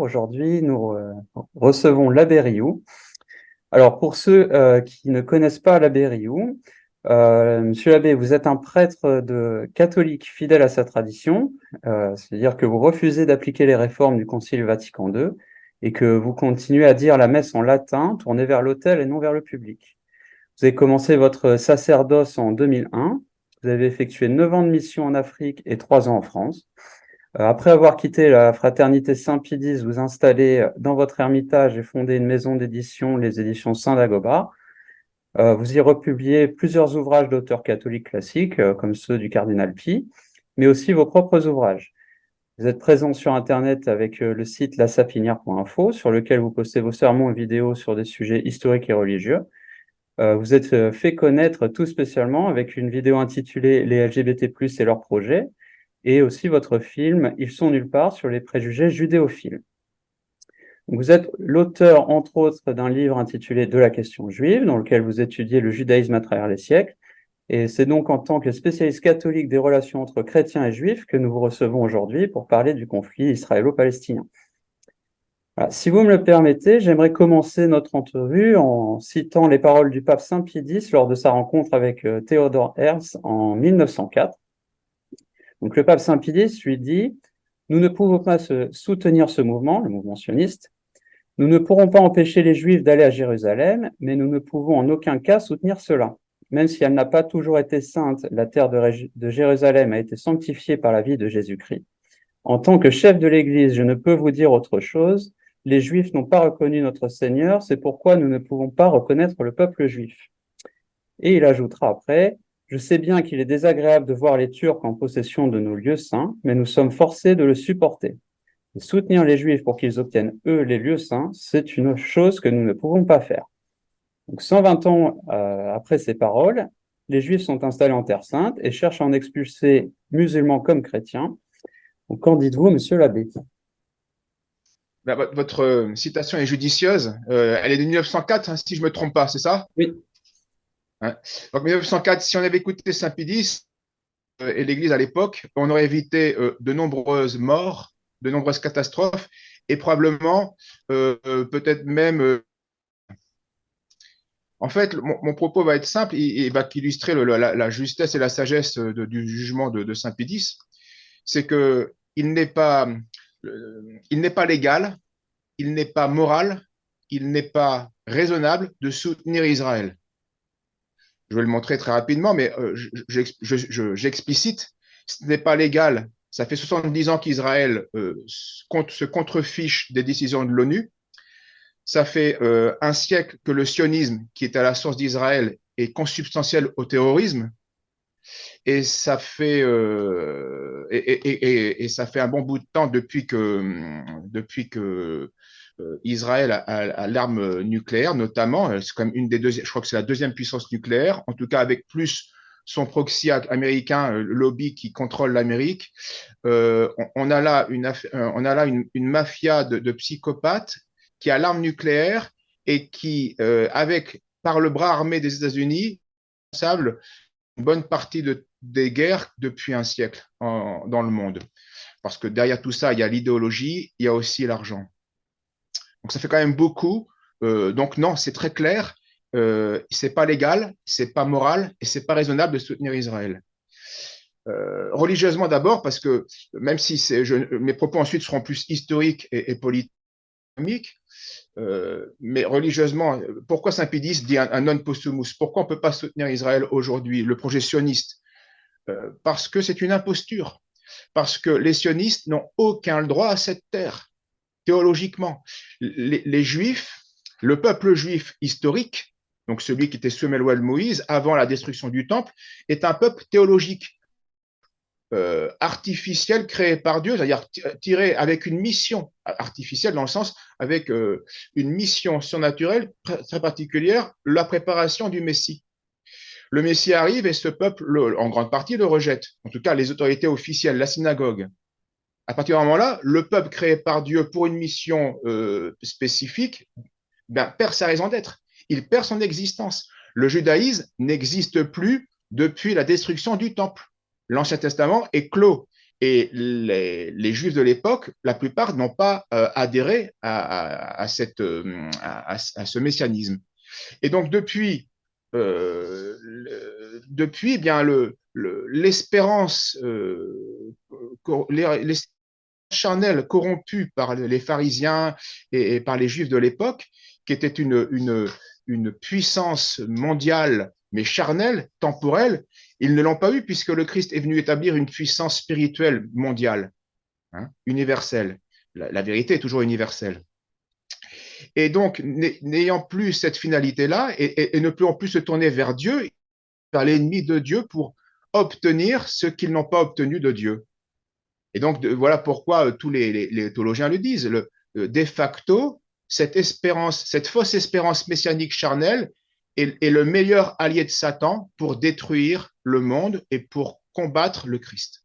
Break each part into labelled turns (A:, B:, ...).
A: Aujourd'hui, nous recevons l'abbé Riou. Alors, pour ceux qui ne connaissent pas l'abbé Riou, monsieur l'abbé, vous êtes un prêtre catholique fidèle à sa tradition, c'est-à-dire que vous refusez d'appliquer les réformes du Concile Vatican II et que vous continuez à dire la messe en latin, tournée vers l'autel et non vers le public. Vous avez commencé votre sacerdoce en 2001, vous avez effectué 9 ans de mission en Afrique et 3 ans en France. Après avoir quitté la fraternité Saint-Pie X, vous installez dans votre ermitage et fondez une maison d'édition, les éditions Saint-Dagobah. Vous y republiez plusieurs ouvrages d'auteurs catholiques classiques, comme ceux du cardinal Pie, mais aussi vos propres ouvrages. Vous êtes présent sur Internet avec le site lasapinière.info, sur lequel vous postez vos sermons et vidéos sur des sujets historiques et religieux. Vous êtes fait connaître tout spécialement avec une vidéo intitulée Les LGBT+, et leurs projets, et aussi votre film Ils sont nulle part sur les préjugés judéophiles. Vous êtes l'auteur, entre autres, d'un livre intitulé De la question juive, dans lequel vous étudiez le judaïsme à travers les siècles. Et c'est donc en tant que spécialiste catholique des relations entre chrétiens et juifs que nous vous recevons aujourd'hui pour parler du conflit israélo-palestinien. Voilà. Si vous me le permettez, j'aimerais commencer notre entrevue en citant les paroles du pape Saint Pie X lors de sa rencontre avec Theodor Herzl en 1904. Donc le pape Saint Pie X lui dit « Nous ne pouvons pas soutenir ce mouvement, le mouvement sioniste. Nous ne pourrons pas empêcher les Juifs d'aller à Jérusalem, mais nous ne pouvons en aucun cas soutenir cela. Même si elle n'a pas toujours été sainte, la terre de Jérusalem a été sanctifiée par la vie de Jésus-Christ. En tant que chef de l'Église, je ne peux vous dire autre chose. Les Juifs n'ont pas reconnu notre Seigneur, c'est pourquoi nous ne pouvons pas reconnaître le peuple juif. » Et il ajoutera après, « Je sais bien qu'il est désagréable de voir les Turcs en possession de nos lieux saints, mais nous sommes forcés de le supporter. Et soutenir les Juifs pour qu'ils obtiennent, eux, les lieux saints, c'est une chose que nous ne pouvons pas faire. » Donc 120 ans après ces paroles, les Juifs sont installés en Terre Sainte et cherchent à en expulser musulmans comme chrétiens. Donc, qu'en dites-vous, monsieur l'abbé?
B: Ben, votre citation est judicieuse. Elle est de 1904, hein, si je ne me trompe pas, c'est ça?
A: Oui.
B: Hein. Donc 1904, si on avait écouté Saint-Pie X et l'Église à l'époque, on aurait évité de nombreuses morts, de nombreuses catastrophes, et probablement peut-être même. En fait, mon propos va être simple et va illustrer la justesse et la sagesse du jugement de Saint-Pie X. C'est que il n'est pas légal, il n'est pas moral, il n'est pas raisonnable de soutenir Israël. Je vais le montrer très rapidement, mais j'explicite, ce n'est pas légal. Ça fait 70 ans qu'Israël se contrefiche des décisions de l'ONU. Ça fait un siècle que le sionisme, qui est à la source d'Israël, est consubstantiel au terrorisme. Et ça fait, et ça fait un bon bout de temps depuis que Israël a l'arme nucléaire, notamment. C'est quand même une des deux, je crois que c'est la deuxième puissance nucléaire, en tout cas avec plus son proxy américain, le lobby qui contrôle l'Amérique. On a là une mafia de psychopathes qui a l'arme nucléaire et qui, par le bras armé des États-Unis, responsable une bonne partie des guerres depuis un siècle dans le monde. Parce que derrière tout ça, il y a l'idéologie, il y a aussi l'argent. Donc ça fait quand même beaucoup. Donc non, c'est très clair. C'est pas légal, c'est pas moral et c'est pas raisonnable de soutenir Israël. Religieusement d'abord, parce que même si mes propos ensuite seront plus historiques et politiques, mais religieusement, pourquoi Saint-Pie X dit un non possumus? Pourquoi on ne peut pas soutenir Israël aujourd'hui, le projet sioniste? Parce que c'est une imposture. Parce que les sionistes n'ont aucun droit à cette terre, théologiquement. Les Juifs, le peuple juif historique, donc celui qui était sous Moïse, avant la destruction du temple, est un peuple théologique. Artificiel créé par Dieu, c'est-à-dire tiré avec une mission artificielle dans le sens avec une mission surnaturelle très particulière, la préparation du Messie. Le Messie arrive et ce peuple, en grande partie, le rejette. En tout cas, les autorités officielles, la synagogue. À partir de ce moment-là, le peuple créé par Dieu pour une mission spécifique perd sa raison d'être. Il perd son existence. Le judaïsme n'existe plus depuis la destruction du temple. L'Ancien Testament est clos. Et les Juifs de l'époque, la plupart n'ont pas adhéré à ce messianisme. Et donc depuis, eh bien l'espérance charnelle corrompue par les pharisiens et par les Juifs de l'époque, qui était une puissance mondiale, mais charnelle, temporelle, ils ne l'ont pas eu puisque le Christ est venu établir une puissance spirituelle mondiale, hein, universelle. La vérité est toujours universelle. Et donc, n'ayant plus cette finalité-là et ne pouvant plus se tourner vers Dieu, vers l'ennemi de Dieu pour obtenir ce qu'ils n'ont pas obtenu de Dieu. Et donc, voilà pourquoi tous les théologiens le disent. De facto, cette espérance, cette fausse espérance messianique charnelle est le meilleur allié de Satan pour détruire le monde et pour combattre le Christ.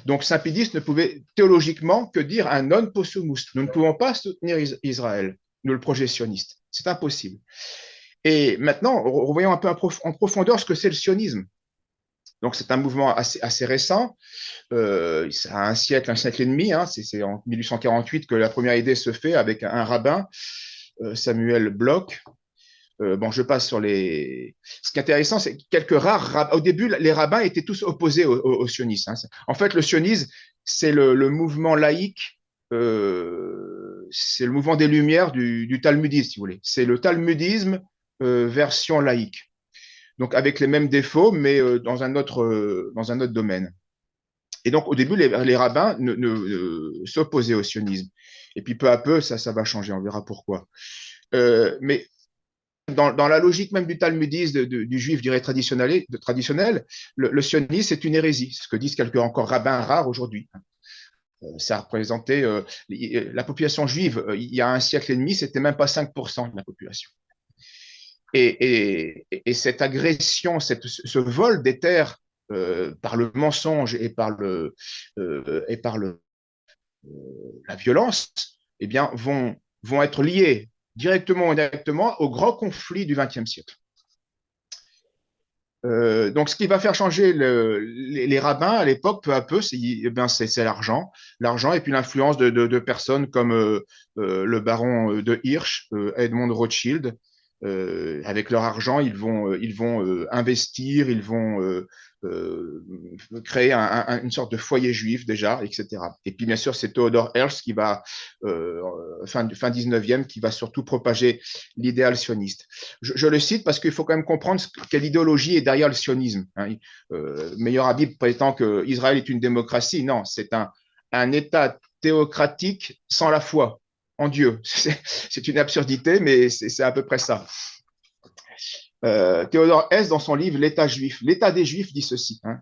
B: Donc, Saint Pédis ne pouvait théologiquement que dire un non possumus. Nous ne pouvons pas soutenir Israël, nous le projectionnistes. C'est impossible. Et maintenant, revoyons un peu en profondeur ce que c'est le sionisme. Donc, c'est un mouvement assez récent. Ça a un siècle et demi. Hein, c'est en 1848 que la première idée se fait avec un rabbin, Samuel Bloch. Bon, je passe sur les. Ce qui est intéressant, c'est que quelques rares rabbins. Au début, les rabbins étaient tous opposés au sionisme. Hein. En fait, le sionisme, c'est le mouvement laïque, c'est le mouvement des Lumières du talmudisme, si vous voulez. C'est le talmudisme version laïque. Donc, avec les mêmes défauts, mais dans un autre domaine. Et donc, au début, les rabbins s'opposaient au sionisme. Et puis, peu à peu, ça va changer. On verra pourquoi. Mais dans la logique même du talmudisme, du juif, je dirais, traditionnel, le sionisme, c'est une hérésie. C'est ce que disent quelques encore rabbins rares aujourd'hui. Ça représentait la population juive, il y a un siècle et demi, c'était même pas 5% de la population. Et cette agression, ce vol des terres par le mensonge et par la violence, eh bien, vont être liés directement ou indirectement au grand conflit du XXe siècle. Donc, ce qui va faire changer les rabbins à l'époque, peu à peu, c'est l'argent. L'argent et puis l'influence de personnes comme le baron de Hirsch, Edmond Rothschild. Avec leur argent, ils vont investir, ils vont créer une sorte de foyer juif déjà, etc. Et puis bien sûr, c'est Theodor Herzl qui va, fin 19e, qui va surtout propager l'idéal sioniste. Je le cite parce qu'il faut quand même comprendre quelle idéologie est derrière le sionisme. Hein. Meilleur Habib prétend que Israël est une démocratie. Non, c'est un État théocratique sans la foi en Dieu. C'est une absurdité, mais c'est à peu près ça. Théodore Hess, dans son livre L'État juif, l'État des Juifs dit ceci. Hein,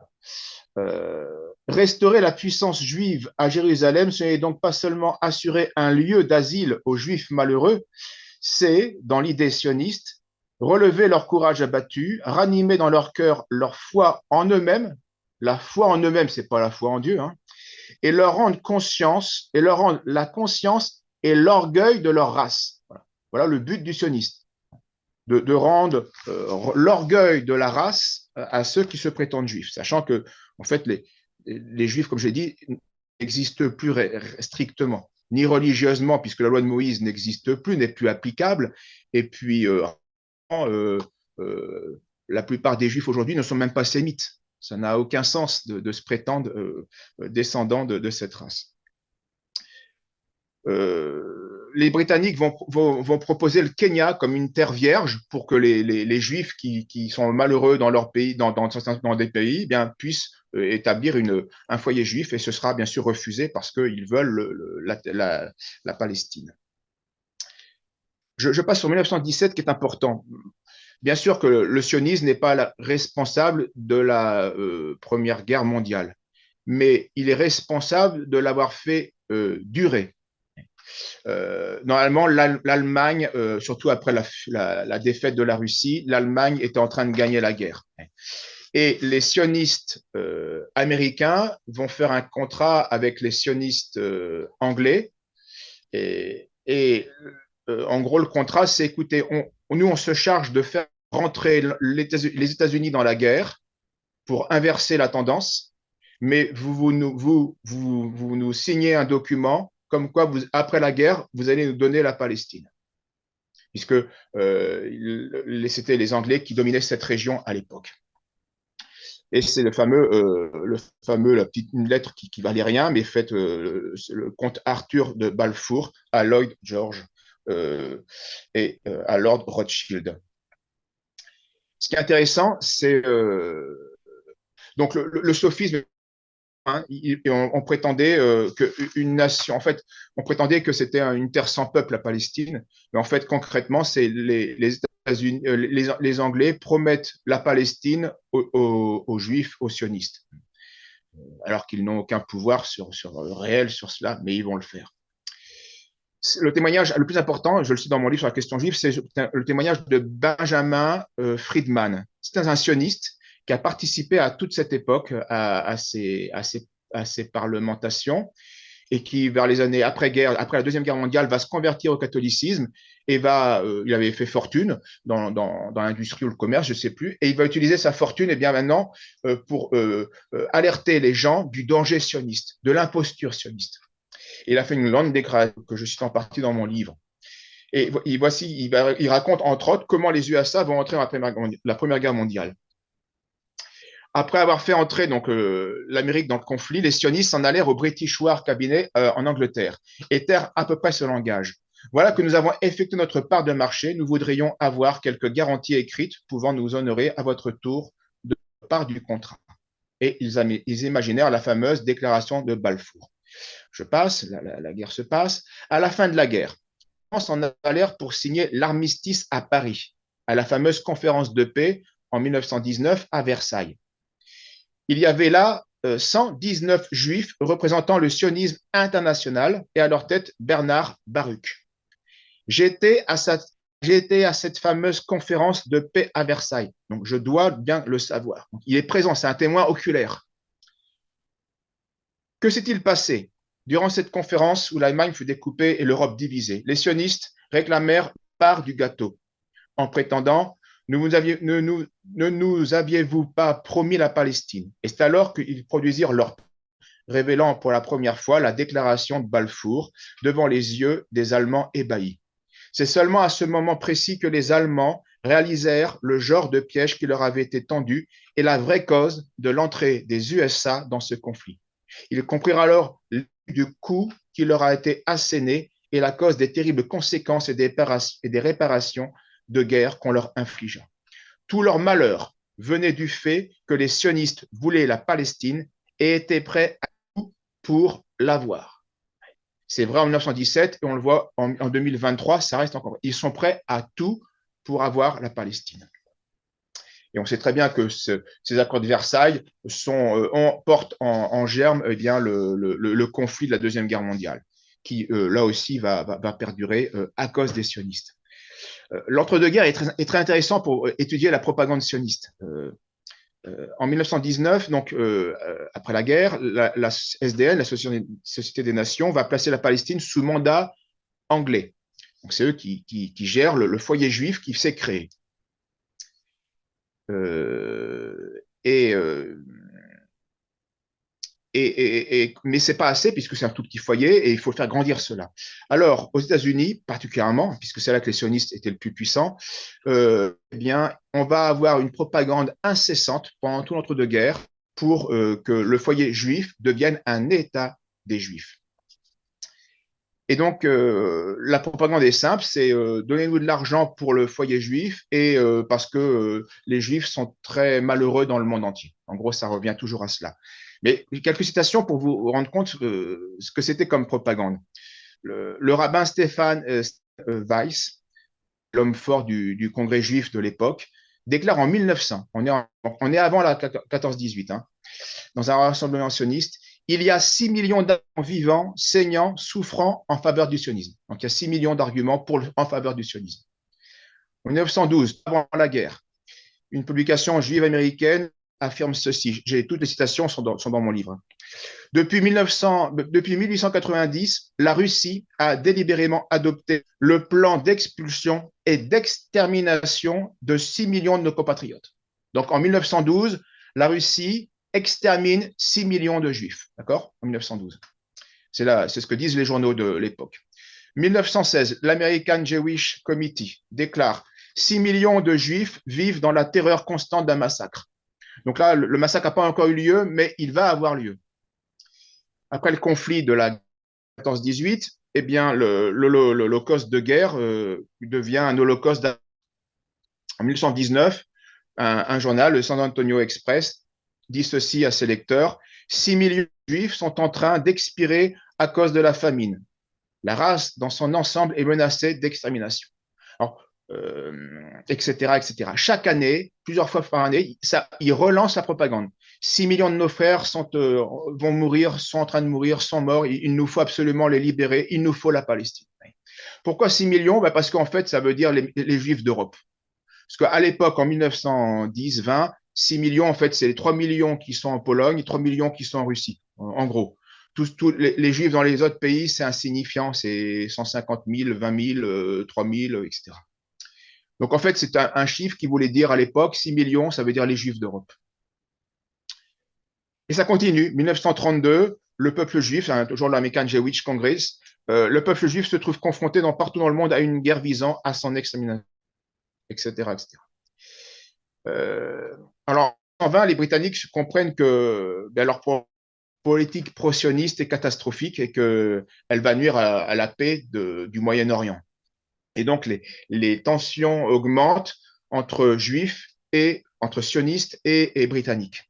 B: restaurer la puissance juive à Jérusalem, ce n'est donc pas seulement assurer un lieu d'asile aux Juifs malheureux, c'est, dans l'idée sioniste, relever leur courage abattu, ranimer dans leur cœur leur foi en eux-mêmes. La foi en eux-mêmes, c'est pas la foi en Dieu, hein, et leur rendre conscience, et leur rendre la conscience et l'orgueil de leur race. Voilà le but du sioniste, de rendre l'orgueil de la race à ceux qui se prétendent juifs, sachant que, en fait, les juifs, comme j'ai dit, n'existent plus strictement, ni religieusement, puisque la loi de Moïse n'existe plus, n'est plus applicable, et puis euh, la plupart des juifs aujourd'hui ne sont même pas sémites. Ça n'a aucun sens de se prétendre descendants de cette race. Les Britanniques vont proposer le Kenya comme une terre vierge pour que les Juifs qui sont malheureux dans leur pays, dans des pays, eh bien, puissent établir un foyer juif, et ce sera bien sûr refusé parce qu'ils veulent la Palestine. Je passe sur 1917 qui est important. Bien sûr que le sionisme n'est pas responsable de la Première Guerre mondiale, mais il est responsable de l'avoir fait durer. Normalement, l'Allemagne, surtout après la défaite de la Russie, l'Allemagne était en train de gagner la guerre. Et les sionistes américains vont faire un contrat avec les sionistes anglais. Et en gros, le contrat, c'est écoutez, nous, on se charge de faire rentrer les États-Unis dans la guerre pour inverser la tendance. mais vous nous signez un document comme quoi, après la guerre, vous allez nous donner la Palestine, puisque c'était les Anglais qui dominaient cette région à l'époque. Et c'est la petite une lettre qui valait rien, mais faite le comte Arthur de Balfour à Lloyd George et à Lord Rothschild. Ce qui est intéressant, c'est donc le sophisme. Hein, on prétendait qu'une nation, en fait, on prétendait que c'était une terre sans peuple, la Palestine, mais en fait, concrètement, c'est les États-Unis, les Anglais promettent la Palestine aux Juifs, aux sionistes, alors qu'ils n'ont aucun pouvoir réel sur cela, mais ils vont le faire. Le témoignage le plus important, je le cite dans mon livre sur la question juive, c'est le témoignage de Benjamin Friedman. C'est un sioniste qui a participé à toute cette époque, à ces parlementations, et qui, vers les années après-guerre, après la Deuxième Guerre mondiale, va se convertir au catholicisme et il avait fait fortune dans l'industrie ou le commerce, je ne sais plus, et il va utiliser sa fortune, et bien maintenant, pour alerter les gens du danger sioniste, de l'imposture sioniste. Et il a fait une longue déclaration que je cite en partie dans mon livre. Et il raconte entre autres comment les USA vont entrer dans la Première Guerre mondiale. Après avoir fait entrer l'Amérique dans le conflit, les sionistes s'en allèrent au British War Cabinet en Angleterre et terrent à peu près ce langage. Voilà que nous avons effectué notre part de marché. Nous voudrions avoir quelques garanties écrites pouvant nous honorer à votre tour de part du contrat. Et ils imaginèrent la fameuse déclaration de Balfour. Je passe, la guerre se passe. À la fin de la guerre, ils s'en allèrent pour signer l'armistice à Paris, à la fameuse conférence de paix en 1919 à Versailles. Il y avait là 119 juifs représentant le sionisme international et à leur tête Bernard Baruch. J'étais à cette fameuse conférence de paix à Versailles, donc je dois bien le savoir. Donc, il est présent, c'est un témoin oculaire. Que s'est-il passé durant cette conférence où l'Allemagne fut découpée et l'Europe divisée? Les sionistes réclamèrent part du gâteau en prétendant ne nous aviez-vous pas promis la Palestine? Et c'est alors qu'ils produisirent leur révélant pour la première fois la déclaration de Balfour devant les yeux des Allemands ébahis. C'est seulement à ce moment précis que les Allemands réalisèrent le genre de piège qui leur avait été tendu et la vraie cause de l'entrée des USA dans ce conflit. Ils comprirent alors du coup qui leur a été asséné et la cause des terribles conséquences et des réparations de guerre qu'on leur infligea. Tout leur malheur venait du fait que les sionistes voulaient la Palestine et étaient prêts à tout pour l'avoir. C'est vrai en 1917 et on le voit en 2023, ça reste encore. Ils sont prêts à tout pour avoir la Palestine. Et on sait très bien que ces accords de Versailles portent en germe le conflit de la Deuxième Guerre mondiale, qui là aussi va perdurer à cause des sionistes. L'entre-deux-guerres est très intéressant pour étudier la propagande sioniste. En 1919, donc après la guerre, la SDN, la Société des Nations, va placer la Palestine sous mandat anglais. Donc c'est eux qui gèrent le foyer juif qui s'est créé. Mais ce n'est pas assez puisque c'est un tout petit foyer et il faut faire grandir cela. Alors, aux États-Unis, particulièrement, puisque c'est là que les sionistes étaient le plus puissants, eh bien, on va avoir une propagande incessante pendant tout l'entre-deux-guerres pour que le foyer juif devienne un État des Juifs. Et donc, la propagande est simple, c'est donnez-nous de l'argent pour le foyer juif et parce que les juifs sont très malheureux dans le monde entier. En gros, ça revient toujours à cela. Mais quelques citations pour vous rendre compte ce que c'était comme propagande. Le rabbin Stéphane Weiss, l'homme fort du congrès juif de l'époque, déclare en 1900, on est avant la 14-18, hein, dans un rassemblement sioniste, il y a 6 millions d'arguments vivants, saignants, souffrant en faveur du sionisme. Donc il y a 6 millions d'arguments en faveur du sionisme. En 1912, avant la guerre, une publication juive américaine affirme ceci. Toutes les citations sont dans mon livre. Depuis 1890, la Russie a délibérément adopté le plan d'expulsion et d'extermination de 6 millions de nos compatriotes. Donc en 1912, la Russie extermine 6 millions de juifs, d'accord, en 1912. C'est ce que disent les journaux de l'époque. 1916, l'American Jewish Committee déclare 6 millions de juifs vivent dans la terreur constante d'un massacre. Donc là, le massacre n'a pas encore eu lieu, mais il va avoir lieu. Après le conflit de la 14-18, eh bien, l'holocauste de guerre devient un holocauste. En 1919, un journal, le San Antonio Express, dit ceci à ses lecteurs: 6 millions de juifs sont en train d'expirer à cause de la famine. La race dans son ensemble est menacée d'extermination. Alors, etc., etc. Chaque année, plusieurs fois par année, il relance la propagande. 6 millions de nos frères vont mourir, sont en train de mourir, sont morts. Il nous faut absolument les libérer. Il nous faut la Palestine. Pourquoi 6 millions? Parce qu'en fait, ça veut dire les Juifs d'Europe. Parce qu'à l'époque, en 1910-20, 6 millions, en fait, c'est les 3 millions qui sont en Pologne et 3 millions qui sont en Russie, en gros. Tous les Juifs dans les autres pays, c'est insignifiant, c'est 150 000, 20 000, 3 000, etc. Donc, en fait, c'est un chiffre qui voulait dire à l'époque, 6 millions, ça veut dire les Juifs d'Europe. Et ça continue. 1932, le peuple juif, toujours l'American Jewish Congress, le peuple juif se trouve confronté partout dans le monde à une guerre visant à son extermination, etc., etc. Alors, en vain, les Britanniques comprennent que leur politique pro-sioniste est catastrophique et qu'elle va nuire à la paix du Moyen-Orient. Et donc, les tensions augmentent entre juifs et entre sionistes et britanniques.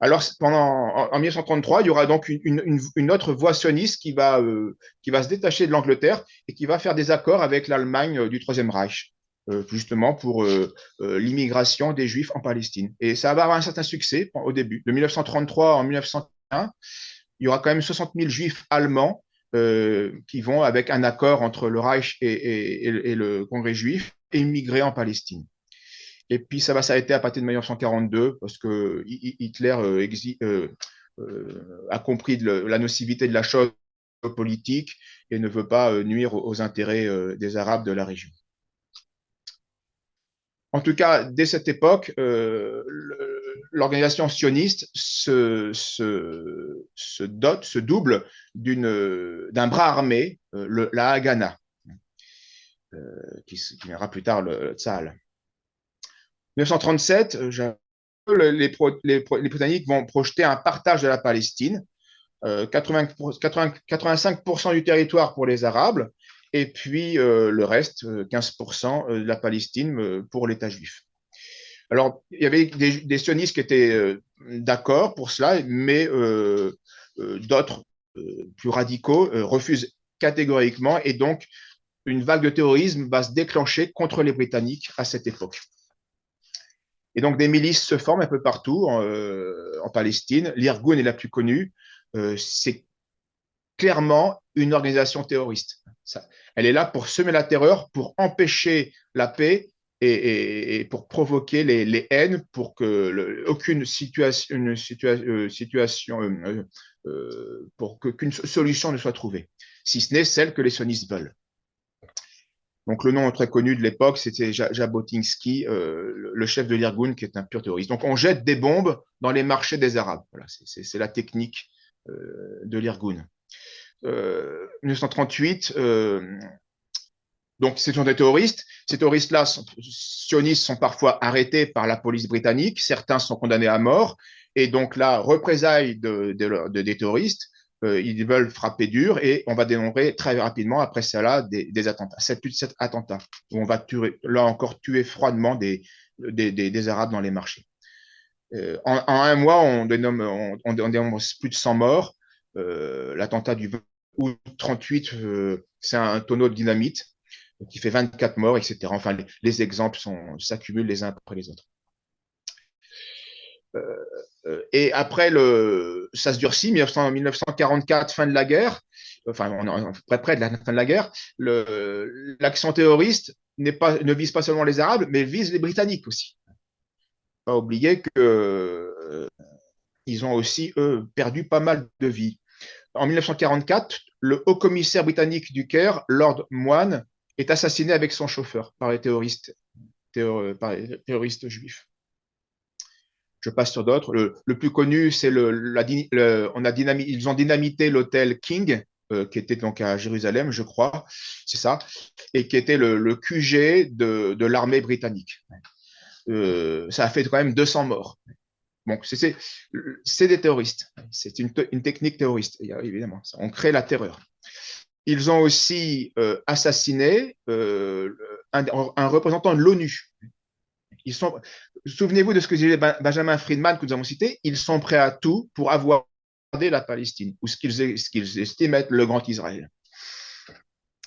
B: Alors, en 1933, il y aura donc une autre voie sioniste qui va se détacher de l'Angleterre et qui va faire des accords avec l'Allemagne du Troisième Reich, justement pour l'immigration des Juifs en Palestine. Et ça va avoir un certain succès au début. De 1933 en 1901, il y aura quand même 60 000 Juifs allemands qui vont, avec un accord entre le Reich et le Congrès juif, émigrer en Palestine. Et puis, ça va s'arrêter à partir de 1942 parce que Hitler a compris la nocivité de la chose politique et ne veut pas nuire aux intérêts des Arabes de la région. En tout cas, dès cette époque, l'organisation sioniste se double d'un bras armé, la Haganah, qui viendra plus tard le Tzahal. 1937, les Britanniques vont projeter un partage de la Palestine, 85% du territoire pour les Arabes, et puis le reste, 15% de la Palestine pour l'État juif. Alors, il y avait des sionistes qui étaient d'accord pour cela, mais d'autres plus radicaux refusent catégoriquement, et donc une vague de terrorisme va se déclencher contre les Britanniques à cette époque. Et donc, des milices se forment un peu partout en Palestine. L'Irgun est la plus connue. C'est clairement une organisation terroriste. Elle est là pour semer la terreur, pour empêcher la paix et pour provoquer les haines, pour que aucune situation, pour qu'une solution ne soit trouvée, si ce n'est celle que les sionistes veulent. Donc, le nom très connu de l'époque, c'était Jabotinsky, le chef de l'Irgun, qui est un pur terroriste. Donc, on jette des bombes dans les marchés des Arabes. Voilà, c'est la technique de l'Irgun. 1938, donc, ce sont des terroristes. Ces terroristes-là, sionistes, sont parfois arrêtés par la police britannique. Certains sont condamnés à mort. Et donc, là, représailles des terroristes. Ils veulent frapper dur et on va dénombrer très rapidement après cela des attentats. 7 attentats où on va tuer, là encore tuer froidement des Arabes dans les marchés. En un mois, on dénombre plus de 100 morts. L'attentat du août 38, c'est un tonneau de dynamite qui fait 24 morts, etc. Enfin, les exemples s'accumulent les uns après les autres. Et après, ça se durcit, 1944, fin de la guerre, enfin, on est près de la fin de la guerre, l'action terroriste ne vise pas seulement les Arabes, mais vise les Britanniques aussi. Pas oublier qu'ils ont aussi, eux, perdu pas mal de vies. En 1944, le haut-commissaire britannique du Caire, Lord Moine, est assassiné avec son chauffeur par les terroristes juifs. je passe sur d'autres. Le plus connu, c'est ils ont dynamité l'hôtel King, qui était donc à Jérusalem, je crois, c'est ça, et qui était le QG de l'armée britannique. Ça a fait quand même 200 morts. Bon, c'est des terroristes. C'est une technique terroriste, évidemment. On crée la terreur. Ils ont aussi assassiné un représentant de l'ONU. Souvenez-vous de ce que disait Benjamin Friedman que nous avons cité, ils sont prêts à tout pour avoir la Palestine, ou ce qu'ils estiment être le grand Israël.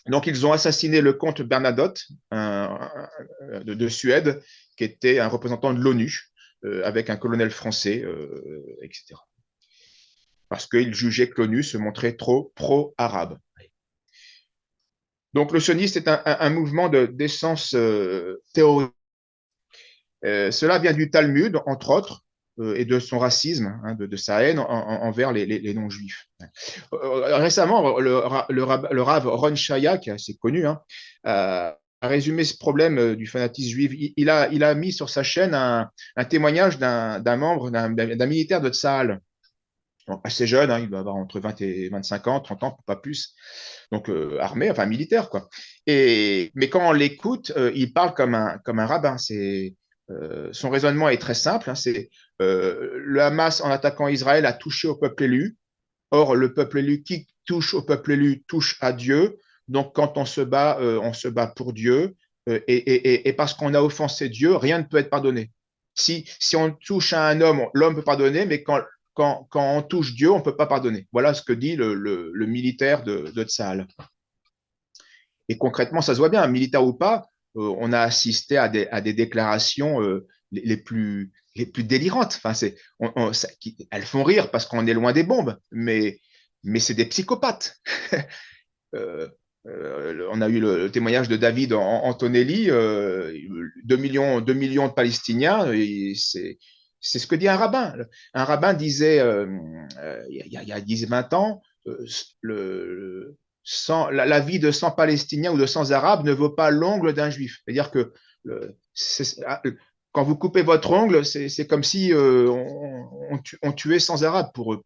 B: Donc, ils ont assassiné le comte Bernadotte de Suède, qui était un représentant de l'ONU, avec un colonel français, etc. Parce qu'ils jugeaient que l'ONU se montrait trop pro-arabe. Donc, le sionisme est un mouvement d'essence théorique. Cela vient du Talmud, entre autres, et de son racisme, hein, de sa haine envers les non-juifs. Récemment, le Rav Ron Shaya, qui est assez connu, hein, a résumé ce problème du fanatisme juif. Il a mis sur sa chaîne un témoignage d'un membre, d'un militaire de Tsahal, donc assez jeune, hein, il doit avoir entre 20 et 25 ans, 30 ans, pas plus, donc armé, enfin militaire, quoi. Mais quand on l'écoute, il parle comme un rabbin. Son raisonnement est très simple, hein, le Hamas, en attaquant Israël, a touché au peuple élu. Or, le peuple élu, qui touche au peuple élu, touche à Dieu. Donc, quand on se bat pour Dieu. Et parce qu'on a offensé Dieu, rien ne peut être pardonné. Si on touche à un homme, l'homme peut pardonner, mais quand on touche Dieu, on ne peut pas pardonner. Voilà ce que dit le militaire de Tsahal. Et concrètement, ça se voit bien, militaire ou pas, on a assisté à des déclarations les plus délirantes. Enfin, elles font rire parce qu'on est loin des bombes, mais c'est des psychopathes. euh, on a eu le témoignage de David Antonelli, 2 millions de Palestiniens, et c'est ce que dit un rabbin. Un rabbin disait, il y a 10-20 ans, la vie de 100 Palestiniens ou de 100 Arabes ne vaut pas l'ongle d'un Juif. C'est-à-dire que quand vous coupez votre ongle, c'est comme si on tuait 100 Arabes pour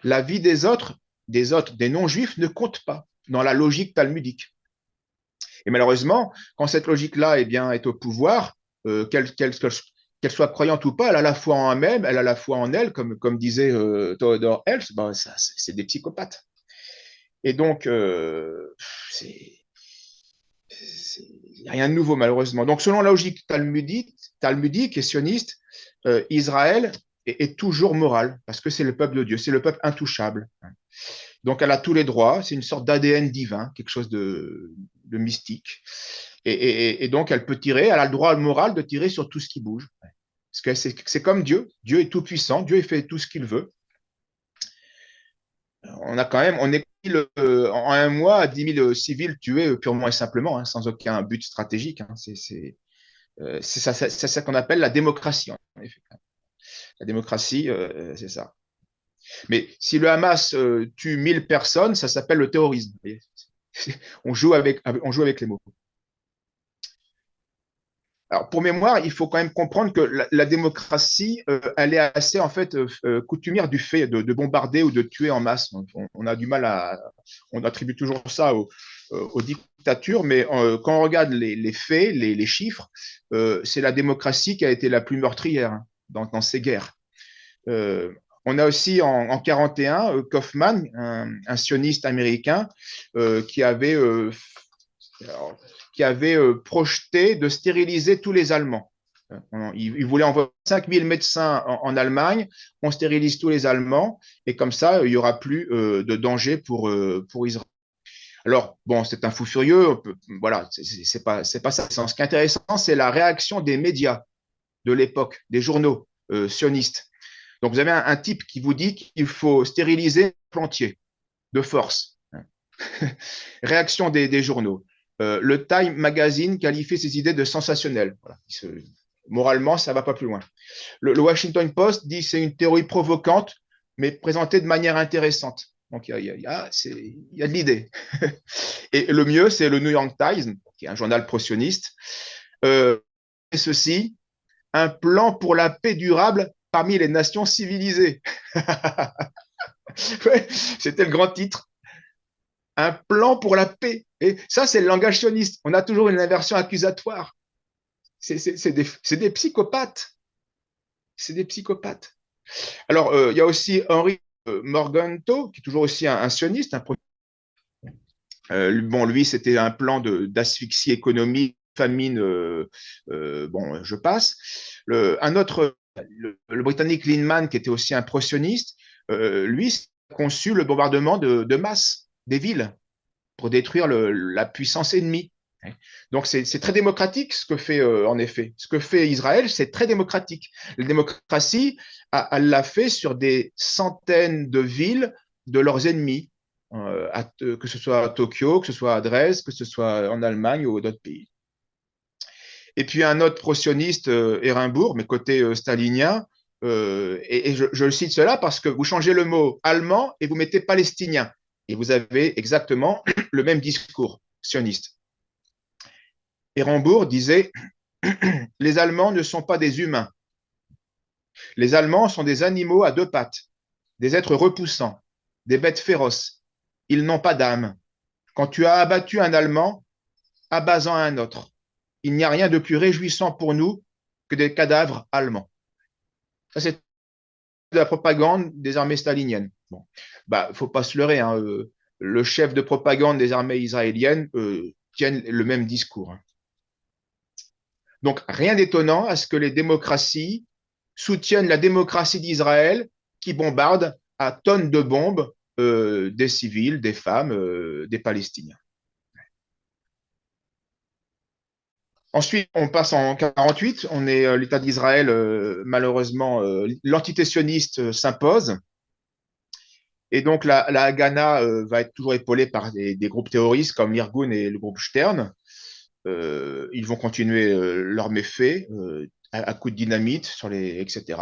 B: la vie des non-juifs ne compte pas dans la logique talmudique. Et malheureusement, quand cette logique-là est au pouvoir, qu'elle soit croyante ou pas, elle a la foi en elle-même, elle a la foi en elle, comme disait Theodor Herzl, ben, c'est des psychopathes. Et donc, il n'y a rien de nouveau, malheureusement. Donc, selon la logique talmudique et sioniste, Israël est toujours moral, parce que c'est le peuple de Dieu, c'est le peuple intouchable. Donc, elle a tous les droits, c'est une sorte d'ADN divin, quelque chose de mystique. Et donc, elle a le droit moral de tirer sur tout ce qui bouge. Parce que c'est comme Dieu. Dieu est tout puissant, Dieu fait tout ce qu'il veut. On est en un mois 10 000 civils tués purement et simplement, hein, sans aucun but stratégique. Hein. C'est ça qu'on appelle la démocratie, en effet. La démocratie, c'est ça. Mais si le Hamas tue 1000 personnes, ça s'appelle le terrorisme. On joue avec les mots. Alors, pour mémoire, il faut quand même comprendre que la démocratie, elle est assez en fait coutumière du fait de bombarder ou de tuer en masse. On a du mal on attribue toujours ça aux dictatures, mais quand on regarde les faits, les chiffres, c'est la démocratie qui a été la plus meurtrière, hein, dans ces guerres. On a aussi en 41 Kaufman, un sioniste américain, qui avait projeté de stériliser tous les Allemands. Il voulait envoyer 5000 médecins en Allemagne, on stérilise tous les Allemands, et comme ça, il n'y aura plus de danger pour Israël. Alors, bon, c'est un fou furieux, voilà, c'est pas ça. Ce qui est intéressant, c'est la réaction des médias de l'époque, des journaux sionistes. Donc, vous avez un type qui vous dit qu'il faut stériliser entier de force. Réaction des journaux. Le Time Magazine qualifie ses idées de sensationnelles. Voilà. Moralement, ça ne va pas plus loin. Le Washington Post dit que c'est une théorie provocante, mais présentée de manière intéressante. Donc, il y a de l'idée. Et le mieux, c'est le New York Times, qui est un journal pro-sioniste. Ceci, un plan pour la paix durable parmi les nations civilisées. Ouais, c'était le grand titre. Un plan pour la paix. Et ça, c'est le langage sioniste. On a toujours une inversion accusatoire. C'est des psychopathes. C'est des psychopathes. Alors, il y a aussi Henry Morgenthau, qui est toujours aussi un sioniste. Bon, lui, c'était un plan d'asphyxie économique, famine. Bon, je passe. Un autre, le Britannique Linman, qui était aussi un pro-sioniste, lui, a conçu le bombardement de masse des villes pour détruire la puissance ennemie. Donc, c'est très démocratique ce que fait, en effet. Ce que fait Israël, c'est très démocratique. La démocratie, elle l'a fait sur des centaines de villes de leurs ennemis, que ce soit à Tokyo, que ce soit à Dresde, que ce soit en Allemagne ou d'autres pays. Et puis un autre pro-sioniste, Ehrenburg, mais côté stalinien, et je le cite cela parce que vous changez le mot allemand et vous mettez palestinien. Et vous avez exactement le même discours sioniste. Ehrenburg disait les Allemands ne sont pas des humains. Les Allemands sont des animaux à deux pattes, des êtres repoussants, des bêtes féroces. Ils n'ont pas d'âme. Quand tu as abattu un Allemand, abasant un autre. Il n'y a rien de plus réjouissant pour nous que des cadavres allemands. Ça, c'est de la propagande des armées staliniennes. Bon, bah, faut pas se leurrer, hein, le chef de propagande des armées israéliennes tient le même discours. Hein. Donc, rien d'étonnant à ce que les démocraties soutiennent la démocratie d'Israël qui bombarde à tonnes de bombes des civils, des femmes, des Palestiniens. Ensuite, on passe en 48. On est l'État d'Israël, malheureusement, l'entité sioniste s'impose. Et donc, la Haganah va être toujours épaulée par des groupes terroristes comme l'Irgun et le groupe Stern. Ils vont continuer leurs méfaits à coups de dynamite, etc.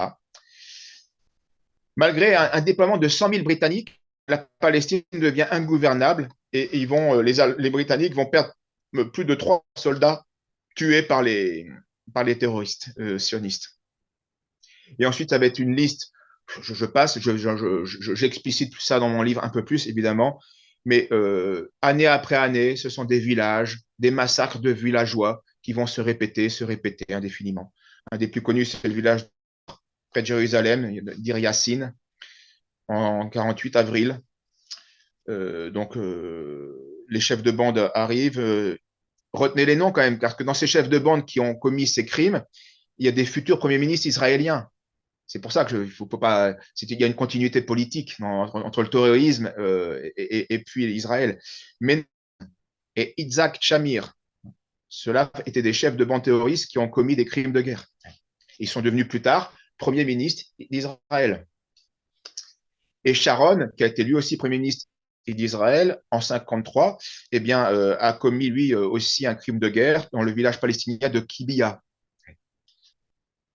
B: Malgré un déploiement de 100 000 Britanniques, la Palestine devient ingouvernable et les Britanniques vont perdre plus de 3 soldats tués par les terroristes sionistes. Et ensuite, ça va être une liste. Je passe, j'explicite ça dans mon livre un peu plus, évidemment. Mais année après année, ce sont des villages, des massacres de villageois qui vont se répéter indéfiniment. Un des plus connus, c'est le village près de Jérusalem, d'Ir Yassin, en 48 avril. Les chefs de bande arrivent. Retenez les noms quand même, parce que dans ces chefs de bande qui ont commis ces crimes, il y a des futurs premiers ministres israéliens. C'est pour ça que faut pas. Il y a une continuité politique entre le terrorisme et puis Israël. Men et Isaac Shamir, ceux-là étaient des chefs de bande terroristes qui ont commis des crimes de guerre. Ils sont devenus plus tard premiers ministres d'Israël. Et Sharon, qui a été lui aussi premier ministre d'Israël en 1953, eh bien, a commis lui aussi un crime de guerre dans le village palestinien de Kibia,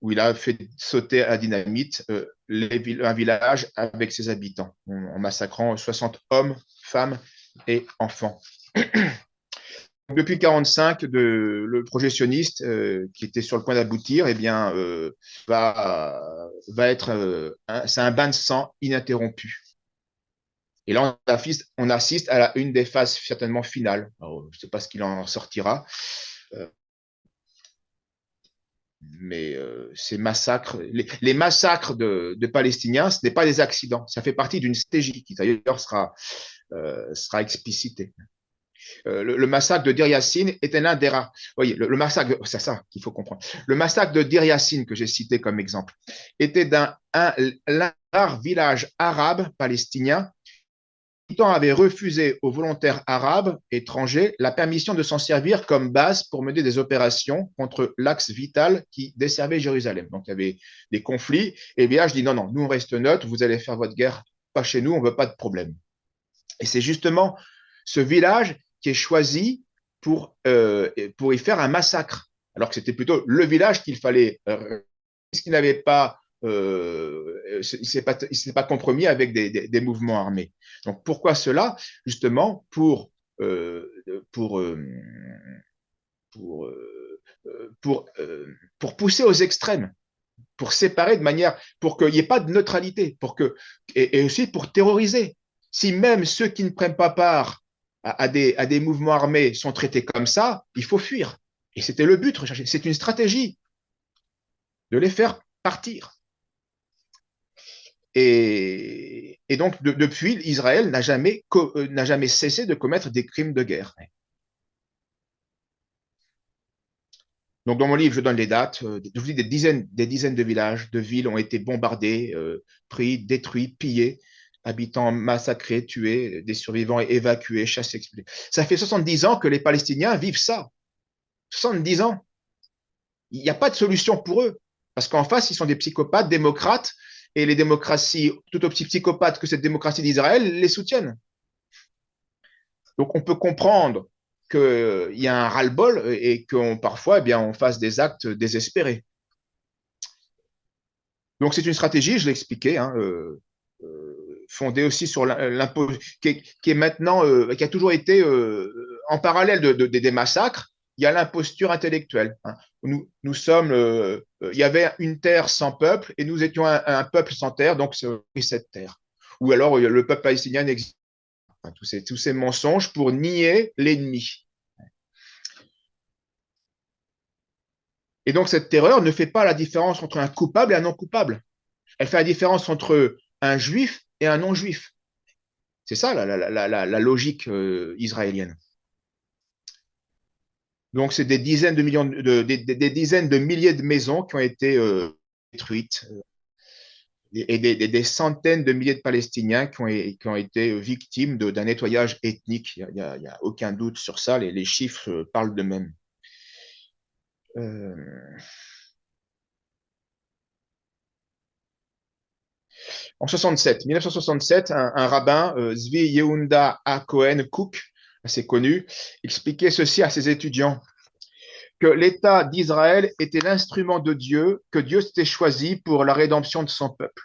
B: où il a fait sauter à dynamite un village avec ses habitants, en massacrant 60 hommes, femmes et enfants. Depuis 1945, le projet sioniste, qui était sur le point d'aboutir, eh bien, va être c'est un bain de sang ininterrompu. Et là, on assiste à une des phases certainement finales. Alors, je ne sais pas ce qu'il en sortira. Mais ces massacres, les massacres de Palestiniens, ce n'est pas des accidents. Ça fait partie d'une stratégie qui d'ailleurs sera explicitée. Le massacre de Dir Yassin était l'un des rares. Oui, le massacre, c'est ça qu'il faut comprendre. Le massacre de Dir Yassin, que j'ai cité comme exemple, était l'un rare village arabe palestinien avait refusé aux volontaires arabes étrangers la permission de s'en servir comme base pour mener des opérations contre l'axe vital qui desservait Jérusalem. Donc il y avait des conflits et bien je dis non, non, nous on reste neutre, vous allez faire votre guerre, pas chez nous, on ne veut pas de problème. Et c'est justement ce village qui est choisi pour y faire un massacre, alors que c'était plutôt le village qu'il fallait, puisqu'il n'avait pas il ne s'est pas compromis avec des mouvements armés. Donc pourquoi cela? Justement pour pour pousser aux extrêmes, pour séparer de manière, pour qu'il n'y ait pas de neutralité, et aussi pour terroriser. Si même ceux qui ne prennent pas part à des mouvements armés sont traités comme ça, il faut fuir. Et c'était le but recherché. C'est une stratégie de les faire partir. Et donc, depuis, Israël n'a jamais cessé de commettre des crimes de guerre. Donc, dans mon livre, je donne les dates. Je vous dis des dizaines de villages, de villes ont été bombardées, pris, détruits, pillés, habitants massacrés, tués, des survivants évacués, chassés, expulsés. Ça fait 70 ans que les Palestiniens vivent ça. 70 ans. Il n'y a pas de solution pour eux. Parce qu'en face, ils sont des psychopathes, démocrates, et les démocraties, tout aussi psychopathes que cette démocratie d'Israël, les soutiennent. Donc, on peut comprendre qu'il y a un ras-le-bol et qu'on parfois, eh bien, on fasse des actes désespérés. Donc, c'est une stratégie, je l'ai expliqué, hein, fondée aussi sur l'impôt, qui est maintenant, qui a toujours été en parallèle des massacres, il y a l'imposture intellectuelle. Hein. Nous sommes, il y avait une terre sans peuple et nous étions un peuple sans terre, donc c'est cette terre. Ou alors le peuple palestinien n'existe pas. Tous ces mensonges pour nier l'ennemi. Et donc cette terreur ne fait pas la différence entre un coupable et un non coupable. Elle fait la différence entre un juif et un non-juif. C'est ça la logique israélienne. Donc, c'est des dizaines de millions, des dizaines de milliers de maisons qui ont été détruites et des centaines de milliers de Palestiniens qui ont été victimes d'un nettoyage ethnique. Il n'y a aucun doute sur ça. Les chiffres parlent d'eux-mêmes. En 1967, un rabbin, Zvi Yehuda Cohen Cook, assez connu, expliquait ceci à ses étudiants, que l'État d'Israël était l'instrument de Dieu, que Dieu s'était choisi pour la rédemption de son peuple,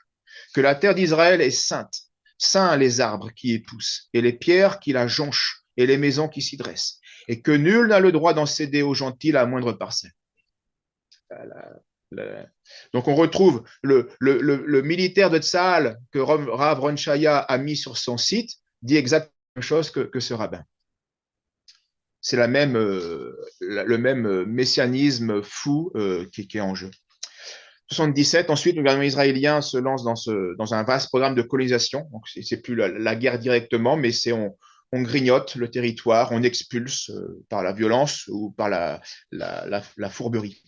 B: que la terre d'Israël est sainte, saints les arbres qui y poussent, et les pierres qui la jonchent, et les maisons qui s'y dressent, et que nul n'a le droit d'en céder aux gentils la moindre parcelle. Donc on retrouve le militaire de Tzahal que Rav Ron Shaya a mis sur son site, dit exactement la même chose que ce rabbin. C'est le même messianisme fou qui est en jeu. 77, ensuite, le gouvernement israélien se lance dans un vaste programme de colonisation. Donc, c'est plus la guerre directement, mais on grignote le territoire, on expulse par la violence ou par la fourberie.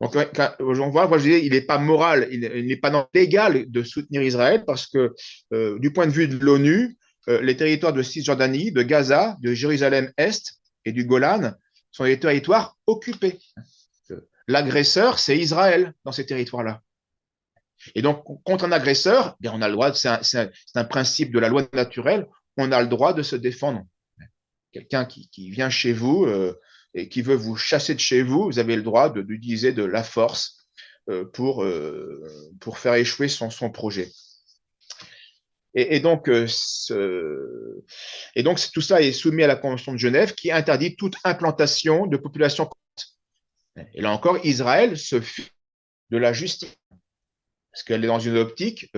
B: Donc, on voit, je disais, il n'est pas moral, il n'est pas légal de soutenir Israël parce que, du point de vue de l'ONU, les territoires de Cisjordanie, de Gaza, de Jérusalem-Est et du Golan sont des territoires occupés. L'agresseur, c'est Israël dans ces territoires-là. Et donc, contre un agresseur, bien, on a le droit, c'est un principe de la loi naturelle, on a le droit de se défendre. Quelqu'un qui vient chez vous et qui veut vous chasser de chez vous, vous avez le droit d'utiliser de la force pour faire échouer son projet. Et donc, tout ça est soumis à la Convention de Genève qui interdit toute implantation de population. Et là encore, Israël se fie de la justice, parce qu'elle est dans une optique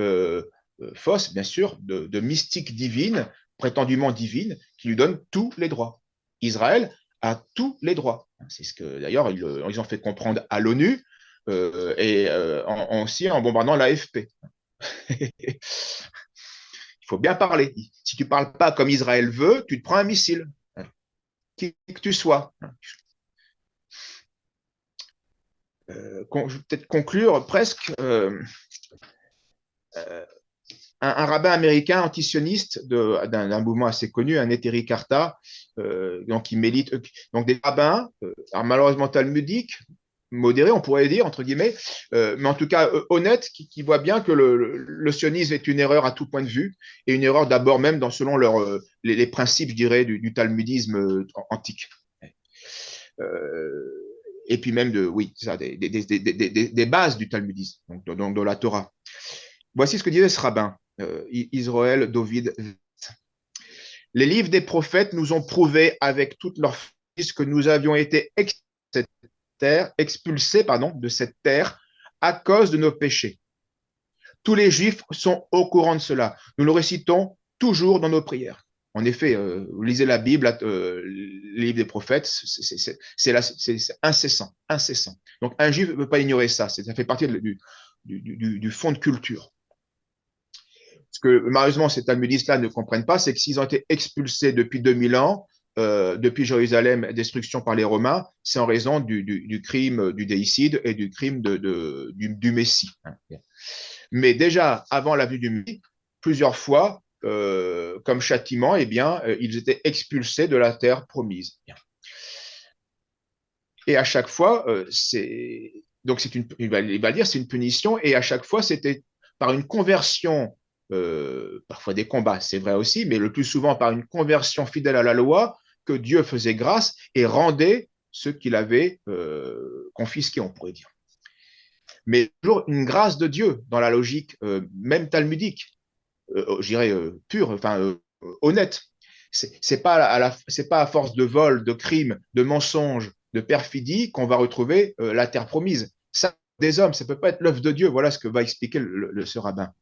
B: fausse, bien sûr, de mystique divine, prétendument divine, qui lui donne tous les droits. Israël a tous les droits. C'est ce que, d'ailleurs, ils ont fait comprendre à l'ONU et aussi en bombardant l'AFP. Il faut bien parler. Si tu ne parles pas comme Israël veut, tu te prends un missile, qui que tu sois. Je vais peut-être conclure presque. Un rabbin américain antisioniste d'un mouvement assez connu, un Néthéri Karta, donc qui milite, donc des rabbins, malheureusement talmudiques, modérés, on pourrait dire, entre guillemets, mais en tout cas honnêtes, qui voient bien que le sionisme est une erreur à tout point de vue, et une erreur d'abord même selon les principes, je dirais, du talmudisme antique. Et puis même des bases du talmudisme, donc de la Torah. Voici ce que disait ce rabbin, Israël David. Les livres des prophètes nous ont prouvé avec toute leur force que nous avions été cette terre, expulsés, pardon, de cette terre à cause de nos péchés. Tous les Juifs sont au courant de cela. Nous le récitons toujours dans nos prières. En effet, vous lisez la Bible, les livres des prophètes, c'est incessant, incessant. Donc un Juif ne peut pas ignorer ça. Ça fait partie du fond de culture. Ce que malheureusement ces talmudistes-là ne comprennent pas, c'est que s'ils ont été expulsés depuis 2000 ans, depuis Jérusalem, destruction par les Romains, c'est en raison du crime du déicide et du crime du Messie. Mais déjà, avant la venue du Messie, plusieurs fois, comme châtiment, eh bien, ils étaient expulsés de la terre promise. Et à chaque fois, il va dire c'est une punition, et à chaque fois, c'était par une conversion, parfois des combats, c'est vrai aussi, mais le plus souvent par une conversion fidèle à la loi, que Dieu faisait grâce et rendait ce qu'il avait confisqué, on pourrait dire. Mais toujours une grâce de Dieu dans la logique même talmudique, je dirais pure, enfin honnête. C'est pas c'est pas à force de vol, de crimes, de mensonges, de perfidie qu'on va retrouver la terre promise. Ça, des hommes, ça peut pas être l'œuvre de Dieu. Voilà ce que va expliquer ce rabbin.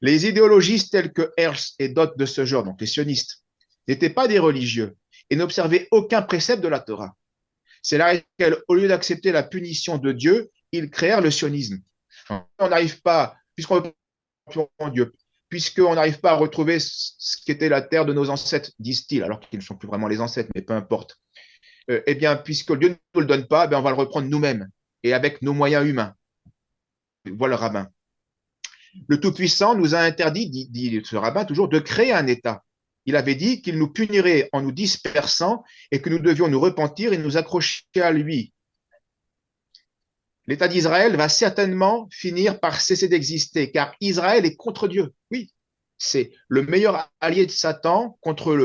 B: Les idéologistes tels que Herzl et d'autres de ce genre, donc les sionistes, n'étaient pas des religieux et n'observaient aucun précepte de la Torah. C'est là qu'au lieu d'accepter la punition de Dieu, ils créèrent le sionisme. On n'arrive pas, puisqu'on Dieu, puisqu'on n'arrive pas à retrouver ce qu'était la terre de nos ancêtres, disent-ils, alors qu'ils ne sont plus vraiment les ancêtres, mais peu importe. Eh bien, puisque Dieu ne nous le donne pas, on va le reprendre nous-mêmes et avec nos moyens humains. Voilà le rabbin. Le Tout-Puissant nous a interdit, dit ce rabbin toujours, de créer un État. Il avait dit qu'il nous punirait en nous dispersant et que nous devions nous repentir et nous accrocher à lui. L'État d'Israël va certainement finir par cesser d'exister, car Israël est contre Dieu. Oui, c'est le meilleur allié de Satan contre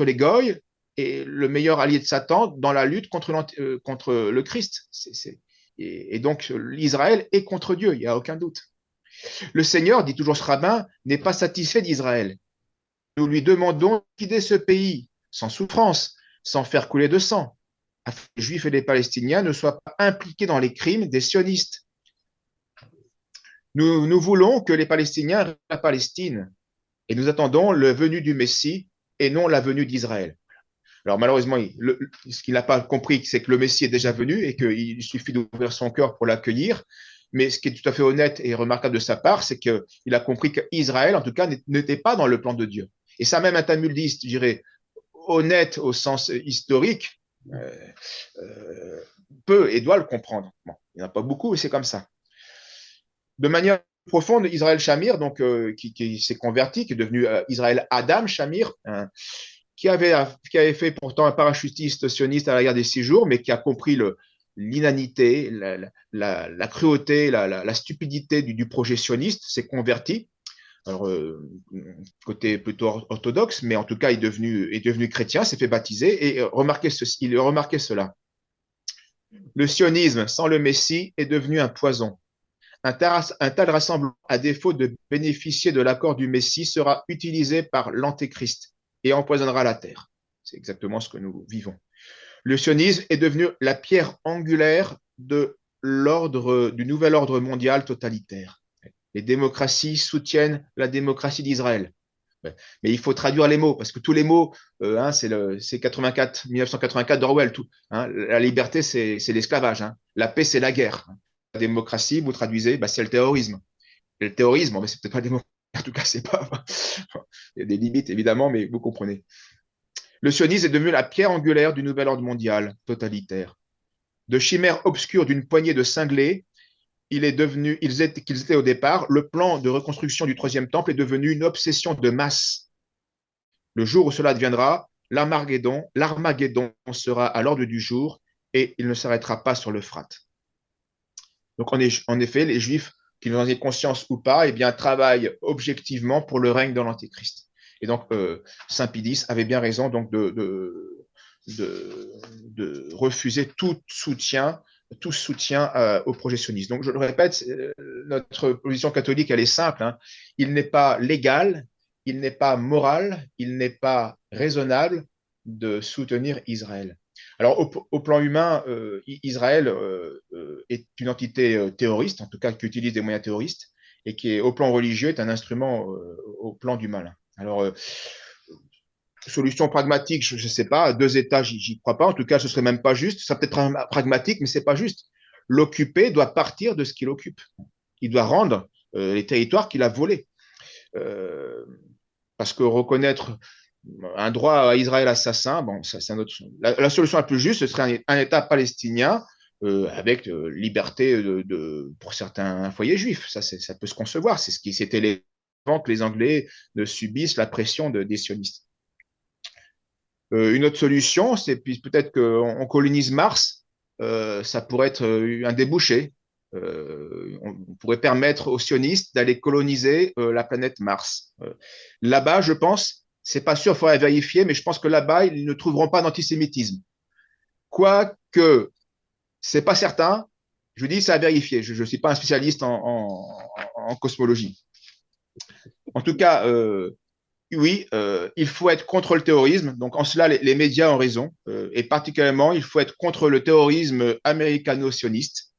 B: les Goïs et le meilleur allié de Satan dans la lutte contre le Christ. Et donc, l'Israël est contre Dieu, il n'y a aucun doute. Le Seigneur, dit toujours ce rabbin, n'est pas satisfait d'Israël. Nous lui demandons de quitter ce pays sans souffrance, sans faire couler de sang, afin que les Juifs et les Palestiniens ne soient pas impliqués dans les crimes des sionistes. Nous voulons que les Palestiniens restent la Palestine et nous attendons le venu du Messie et non la venue d'Israël. Alors malheureusement, ce qu'il n'a pas compris, c'est que le Messie est déjà venu et qu'il suffit d'ouvrir son cœur pour l'accueillir. Mais ce qui est tout à fait honnête et remarquable de sa part, c'est qu'il a compris qu'Israël, en tout cas, n'était pas dans le plan de Dieu. Et ça, même un talmudiste, je dirais, honnête au sens historique, peut et doit le comprendre. Bon, il n'y en a pas beaucoup, mais c'est comme ça. De manière profonde, Israël Shamir, donc, qui s'est converti, qui est devenu Israël Adam Shamir, qui avait fait pourtant un parachutiste sioniste à la guerre des 6 jours, mais qui a compris l'inanité, la cruauté, la stupidité du projet sioniste, s'est converti. Alors, côté plutôt orthodoxe, mais en tout cas, il est devenu chrétien, s'est fait baptiser, et il remarquait cela. Le sionisme sans le Messie est devenu un poison. Un tel rassemblement, à défaut de bénéficier de l'accord du Messie, sera utilisé par l'Antéchrist et empoisonnera la terre. C'est exactement ce que nous vivons. Le sionisme est devenu la pierre angulaire du nouvel ordre mondial totalitaire. Les démocraties soutiennent la démocratie d'Israël. Mais il faut traduire les mots, parce que tous les mots, c'est 1984 d'Orwell. La liberté, c'est l'esclavage. La paix, c'est la guerre. La démocratie, vous traduisez, c'est le terrorisme. Et le terrorisme, mais c'est peut-être pas démocratie. En tout cas, c'est pas. Il y a des limites, évidemment, mais vous comprenez. Le sionisme est devenu la pierre angulaire du nouvel ordre mondial totalitaire. De chimère obscure d'une poignée de cinglés, qu'ils étaient au départ, le plan de reconstruction du troisième temple est devenu une obsession de masse. Le jour où cela deviendra, l'Armageddon sera à l'ordre du jour et il ne s'arrêtera pas sur l'Euphrate. Donc, en effet, les Juifs, qu'ils en aient conscience ou pas, travaillent objectivement pour le règne de l'Antéchrist. Et donc, Saint Pidis avait bien raison donc, de refuser tout soutien au projet sioniste. Donc, je le répète, notre position catholique, elle est simple. Il n'est pas légal, il n'est pas moral, il n'est pas raisonnable de soutenir Israël. Alors, au plan humain, Israël est une entité terroriste, en tout cas qui utilise des moyens terroristes, et qui, au plan religieux, est un instrument au plan du mal. Alors, solution pragmatique, je ne sais pas, 2 États, j'y crois pas. En tout cas, ce serait même pas juste. Ça peut être pragmatique, mais c'est pas juste. L'occupé doit partir de ce qu'il occupe. Il doit rendre les territoires qu'il a volés. Euh, Parce que reconnaître un droit à Israël assassin, bon, ça, c'est un autre. La solution la plus juste, ce serait un État palestinien avec liberté pour certains foyers juifs. Ça peut se concevoir. C'est ce qui s'était les avant que les Anglais ne subissent la pression des sionistes. Une autre solution, c'est peut-être qu'on colonise Mars. Ça pourrait être un débouché. On pourrait permettre aux sionistes d'aller coloniser la planète Mars. Là-bas, je pense, c'est pas sûr, il faudrait vérifier, mais je pense que là-bas, ils ne trouveront pas d'antisémitisme. Quoique, c'est pas certain. Je dis, c'est à vérifier. Je ne suis pas un spécialiste en cosmologie. En tout cas, oui, il faut être contre le terrorisme. Donc, en cela, les médias ont raison. Et particulièrement, il faut être contre le terrorisme américano-sioniste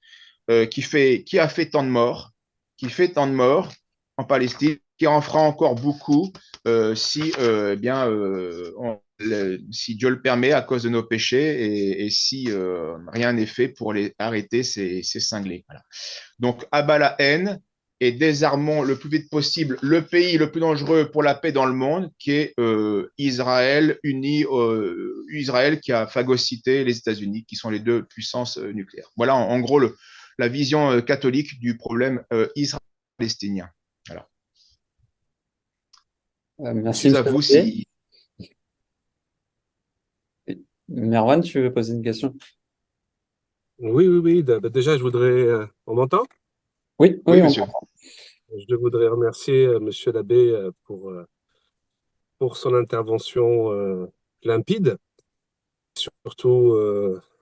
B: qui a fait tant de morts, qui fait tant de morts en Palestine, qui en fera encore beaucoup si, si Dieu le permet à cause de nos péchés et si rien n'est fait pour les arrêter, ces cinglés. Voilà. Donc, abat la haine et désarmons le plus vite possible le pays le plus dangereux pour la paix dans le monde, qui est Israël, Israël qui a phagocyté les États-Unis, qui sont les deux puissances nucléaires. Voilà en gros la vision catholique du problème israélo-palestinien. Voilà. Je
A: Merci,
B: suis à
A: monsieur
B: vous
A: l'abbé.
B: si.
A: Merwan, tu veux poser une question?
C: Oui, oui, oui. Déjà, je voudrais. On m'entend?
A: Oui, oui,
B: Oui,
A: on
B: monsieur.
A: t'entend.
C: Je voudrais remercier Monsieur l'abbé pour son intervention limpide. Surtout,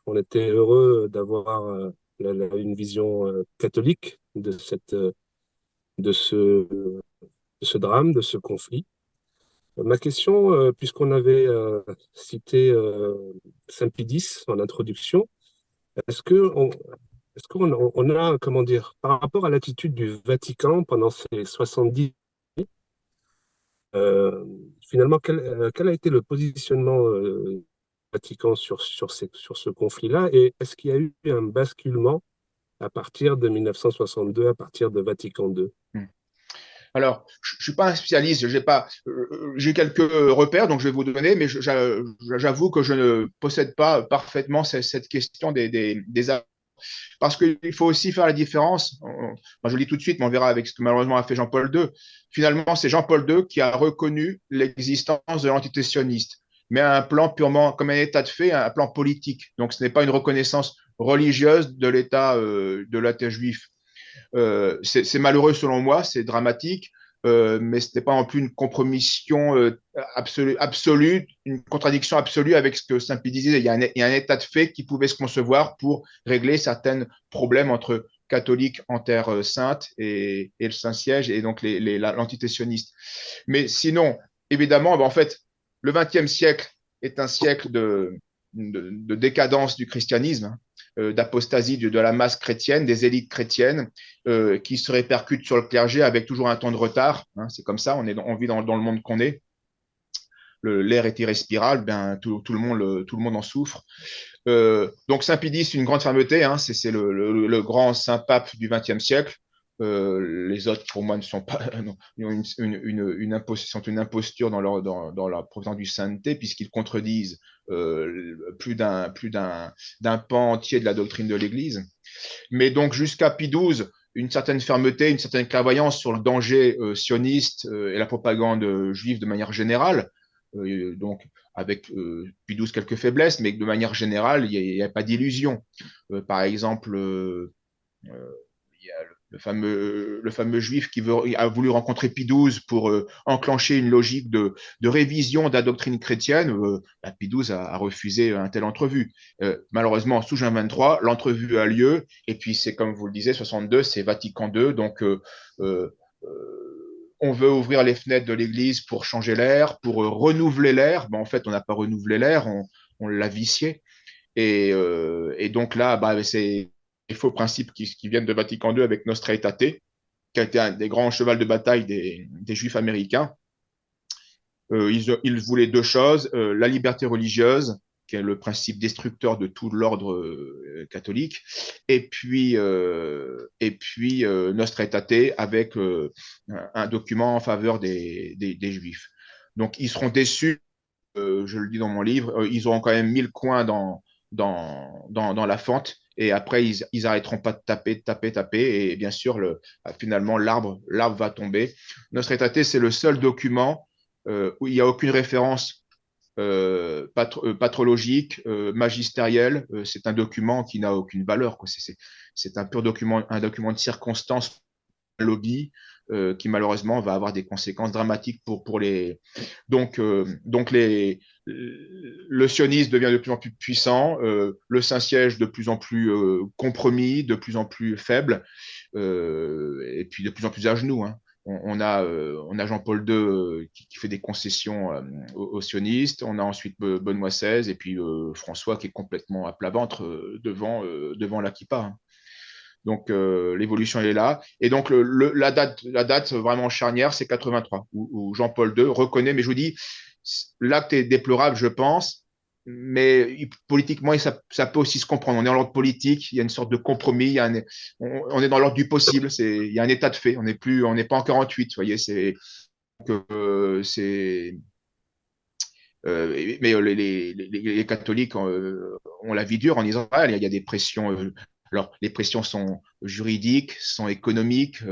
C: on était heureux d'avoir une vision catholique de ce, de ce drame, de ce conflit. Ma question, puisqu'on avait cité Saint Pie X en introduction, est-ce que est-ce qu'on a, comment dire, par rapport à l'attitude du Vatican pendant ces 70, euh, finalement, quel a été le positionnement du Vatican sur ce conflit-là? Et est-ce qu'il y a eu un basculement à partir de 1962, à partir de Vatican II?
B: Alors, je ne suis pas un spécialiste, j'ai quelques repères, donc je vais vous donner, mais j'avoue que je ne possède pas parfaitement cette question des parce qu'il faut aussi faire la différence. Je le dis tout de suite, mais on verra avec ce que malheureusement a fait Jean-Paul II. Finalement, c'est Jean-Paul II qui a reconnu l'existence de l'entité sioniste, mais à un plan purement comme un état de fait, un plan politique. Donc, ce n'est pas une reconnaissance religieuse de l'État juif. C'est malheureux selon moi, c'est dramatique, mais ce n'est pas non plus une compromission absolue, une contradiction absolue avec ce que Saint-Pie disait. Il y a un état de fait qui pouvait se concevoir pour régler certains problèmes entre catholiques en terre sainte et le Saint-Siège et donc l'entité sioniste. Mais sinon, évidemment, ben en fait, le XXe siècle est un siècle de décadence du christianisme, hein, d'apostasie de la masse chrétienne, des élites chrétiennes, qui se répercutent sur le clergé avec toujours un temps de retard. Hein, c'est comme ça, on vit dans le monde qu'on est. L'air est irrespirable, ben, tout le monde en souffre. Donc Saint Pie X, une grande fermeté, hein, c'est le grand saint pape du XXe siècle. Les autres, pour moi, ne sont pas non, sont une imposture dans la prétendue sainteté, puisqu'ils contredisent d'un pan entier de la doctrine de l'Église. Mais donc jusqu'à Pie XII, une certaine fermeté, une certaine clairvoyance sur le danger sioniste et la propagande juive de manière générale. Donc avec Pie XII quelques faiblesses, mais de manière générale, il n'y a pas d'illusion. Par exemple, il y a le fameux juif a voulu rencontrer Pie XII pour enclencher une logique de révision de la doctrine chrétienne. Pie XII a refusé un tel entrevue. Malheureusement, sous Jean XXIII, l'entrevue a lieu, et puis c'est comme vous le disiez, 62, c'est Vatican II, donc euh, on veut ouvrir les fenêtres de l'Église pour changer l'air, pour renouveler l'air. Ben, en fait, on n'a pas renouvelé l'air, on l'a vicié. Et donc là, bah, c'est les faux principes qui viennent de Vatican II avec Nostra Aetate, qui a été un des grands chevals de bataille des Juifs américains. Ils voulaient deux choses, la liberté religieuse, qui est le principe destructeur de tout l'ordre catholique, et puis Nostra Aetate avec un document en faveur des Juifs. Donc ils seront déçus, je le dis dans mon livre, ils auront quand même 1000 coins dans la fente. Et après, ils arrêteront pas de taper, de taper, taper. Et bien sûr, finalement, l'arbre va tomber. Nostra Aetate, c'est le seul document où il n'y a aucune référence patrologique, magistérielle. C'est un document qui n'a aucune valeur, quoi. C'est un pur document, un document de circonstance, un lobby qui malheureusement va avoir des conséquences dramatiques pour les. Donc le sionisme devient de plus en plus puissant, le Saint-Siège de plus en plus compromis, de plus en plus faible, et puis de plus en plus à genoux, hein. On a Jean-Paul II qui fait des concessions aux sionistes. On a ensuite Benoît XVI et puis François qui est complètement à plat ventre devant la kippa, hein. Donc l'évolution elle est là. Et donc la date vraiment charnière, c'est 83, où Jean-Paul II reconnaît, mais je vous dis, l'acte est déplorable, je pense, mais politiquement, ça peut aussi se comprendre. On est dans l'ordre politique, il y a une sorte de compromis, on est dans l'ordre du possible, il y a un état de fait, on n'est pas en 48, vous voyez, c'est mais les catholiques ont la vie dure en Israël. Il y a des pressions. Alors, les pressions sont juridiques, sont économiques,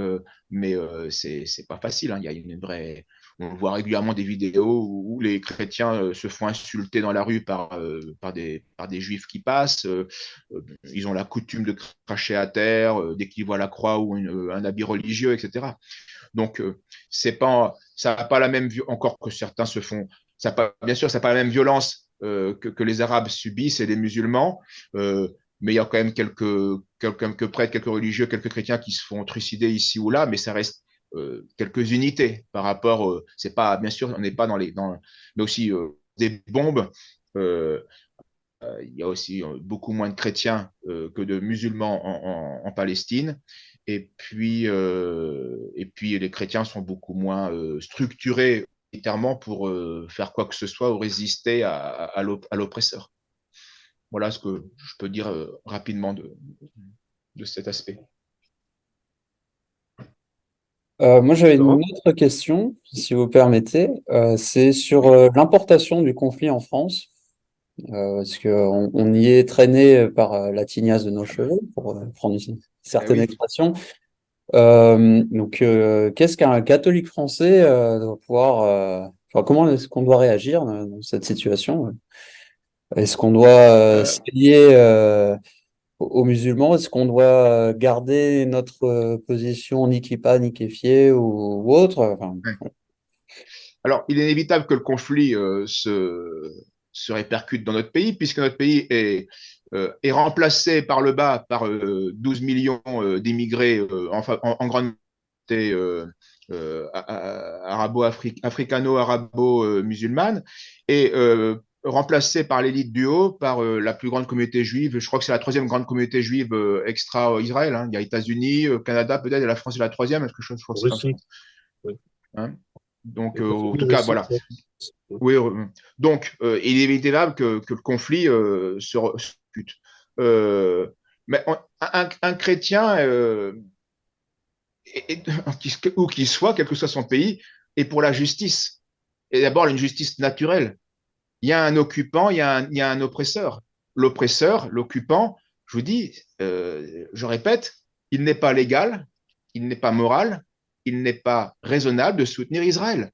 B: mais c'est pas facile, hein. Il y a une vraie. On voit régulièrement des vidéos où les chrétiens se font insulter dans la rue par des juifs qui passent. Ils ont la coutume de cracher à terre dès qu'ils voient la croix ou un habit religieux, etc. Donc, ça n'a pas la même encore que certains se font. Bien sûr, ça n'a pas la même violence que les Arabes subissent et les musulmans, mais il y a quand même quelques prêtres, quelques religieux, quelques chrétiens qui se font trucider ici ou là, mais ça reste quelques unités par rapport. C'est pas, bien sûr, on n'est pas mais aussi des bombes. Euh, il y a aussi beaucoup moins de chrétiens que de musulmans en Palestine. Et puis les chrétiens sont beaucoup moins structurés militairement pour faire quoi que ce soit ou résister à l'oppresseur. Voilà ce que je peux dire rapidement de cet aspect.
A: Moi, j'avais une
C: D'accord.
A: autre question, si vous permettez. C'est sur l'importation du conflit en France. Parce qu'on y est traîné par la tignasse de nos cheveux, pour prendre une certaine
B: Oui.
A: expression. Donc, qu'est-ce qu'un catholique français doit pouvoir, enfin, comment est-ce qu'on doit réagir dans cette situation? Est-ce qu'on doit
B: Euh,
A: se lier aux musulmans? Est-ce qu'on doit garder notre position ni kippa, ni kéfier ou autre? Enfin,
B: ouais. Alors, il est inévitable que le conflit se répercute dans notre pays, puisque notre pays est remplacé par le bas par 12 millions d'immigrés en grande majorité africano-arabo-musulmane, et remplacé par l'élite du haut, par la plus grande communauté juive. Je crois que c'est la troisième grande communauté juive extra-Israël, hein. Il y a États-Unis, Canada peut-être, et la France est la troisième. Est-ce que je crois que c'est comme ça,
C: Russie. Oui.
B: hein. Donc,
C: Les
B: en
C: États-Unis,
B: tout cas,
C: Russie,
B: voilà.
C: France. Oui.
B: Oui, donc, il est inévitable que le conflit se discute. Euh, mais un chrétien, où qu'il soit, quel que soit son pays, est pour la justice. Et d'abord, une justice naturelle. Il y a un occupant, il y a un oppresseur. L'oppresseur, l'occupant, je vous dis, je répète, il n'est pas légal, il n'est pas moral, il n'est pas raisonnable de soutenir Israël.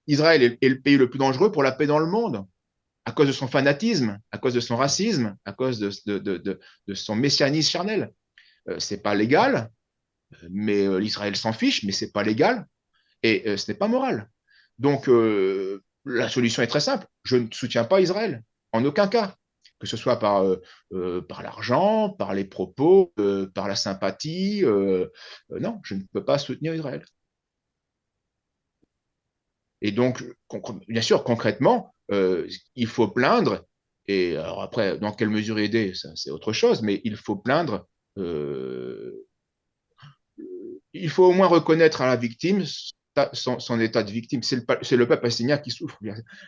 B: Israël est le pays le plus dangereux pour la paix dans le monde, à cause de son fanatisme, à cause de son racisme, à cause de son messianisme charnel. C'est pas légal, mais l'Israël s'en fiche, mais c'est pas légal et ce n'est pas moral. Donc la solution est très simple. Je ne soutiens pas Israël en aucun cas, que ce soit par l'argent, par les propos, par la sympathie. Non, je ne peux pas soutenir Israël. Et donc, bien sûr, concrètement, il faut plaindre Et alors après, dans quelle mesure aider, ça c'est autre chose, mais il faut plaindre. Il faut au moins reconnaître à la victime son état de victime. C'est le peuple palestinien qui souffre.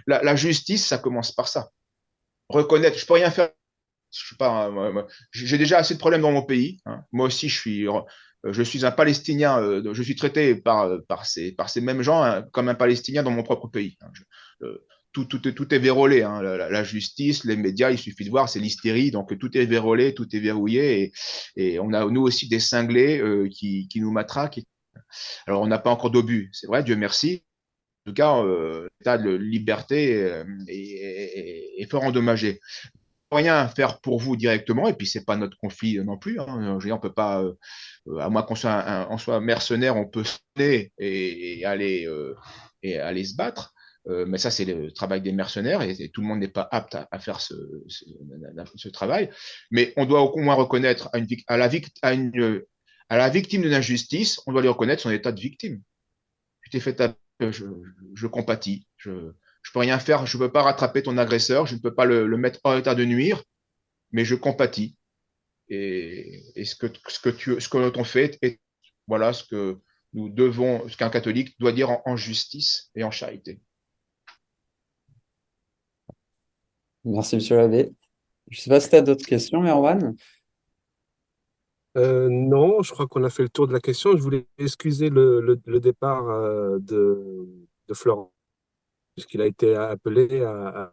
B: La justice, ça commence par ça. Reconnaître, je peux rien faire. Je sais pas, j'ai déjà assez de problèmes dans mon pays. Hein. Moi aussi, je suis un Palestinien. Je suis traité par ces mêmes gens hein, comme un Palestinien dans mon propre pays. Hein. Tout est vérolé. Hein. La justice, les médias, il suffit de voir, c'est l'hystérie. Donc tout est vérolé, tout est verrouillé. Et on a nous aussi des cinglés qui nous matraquent. Alors on n'a pas encore d'obus, c'est vrai, Dieu merci. En tout cas, l'état de liberté est fort endommagé rien faire pour vous directement, et puis c'est pas notre conflit non plus. Hein. Je veux dire, on peut pas, à moins on soit mercenaire, on peut sonner et aller se battre. Mais ça, c'est le travail des mercenaires et tout le monde n'est pas apte à faire ce travail. Mais on doit au moins reconnaître à la victime d'une injustice, on doit lui reconnaître son état de victime. Tu t'es fait taper, je compatis. Je peux rien faire, je ne peux pas rattraper ton agresseur, je ne peux pas le mettre en état de nuire, mais je compatis. Et ce que l'on fait est voilà ce que nous devons, ce qu'un catholique doit dire en justice et en charité.
A: Merci, monsieur l'abbé. Je ne sais pas si tu as d'autres questions, Erwan.
C: Non, je crois qu'on a fait le tour de la question. Je voulais excuser le départ de Florent, puisqu'il a été appelé à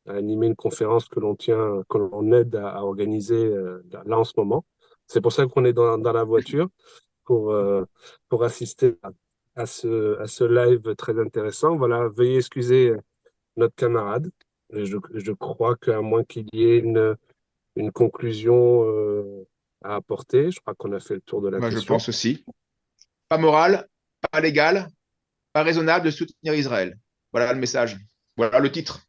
C: animer une conférence que l'on aide à organiser là en ce moment. C'est pour ça qu'on est dans la voiture pour, euh, pour assister à ce live très intéressant. Voilà, veuillez excuser notre camarade. Et je crois qu'à moins qu'il y ait une conclusion à apporter, je crois qu'on a fait le tour de la
B: Moi, je
C: question.
B: pense aussi. Pas moral, pas légal, pas raisonnable de soutenir Israël. Voilà le message. Voilà le titre.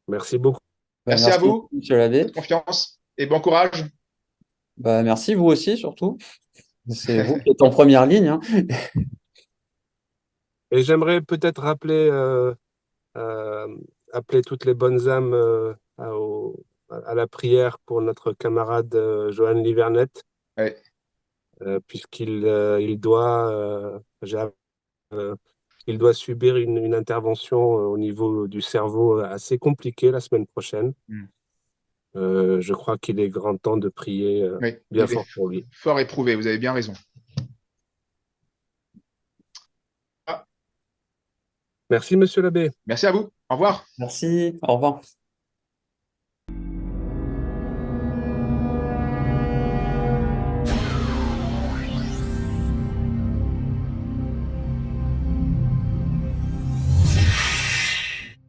C: Merci beaucoup.
A: Bah,
B: Merci à
A: merci,
B: vous,
A: monsieur l'abbé.
B: votre confiance et bon courage.
A: Bah, merci, vous aussi, surtout. C'est vous qui êtes en première ligne, hein.
C: Et j'aimerais peut-être euh, appeler toutes les bonnes âmes à la prière pour notre camarade Johan Livernet,
B: Ouais.
C: puisqu'il il doit, euh, il doit subir une intervention au niveau du cerveau assez compliquée la semaine prochaine.
B: Mm.
C: Je crois qu'il est grand temps de prier
B: Oui,
C: bien
B: il est
C: fort pour lui.
B: fort éprouvé, vous avez bien raison. Ah,
C: Merci, monsieur l'abbé.
B: merci à vous. Au revoir.
A: Merci, au revoir.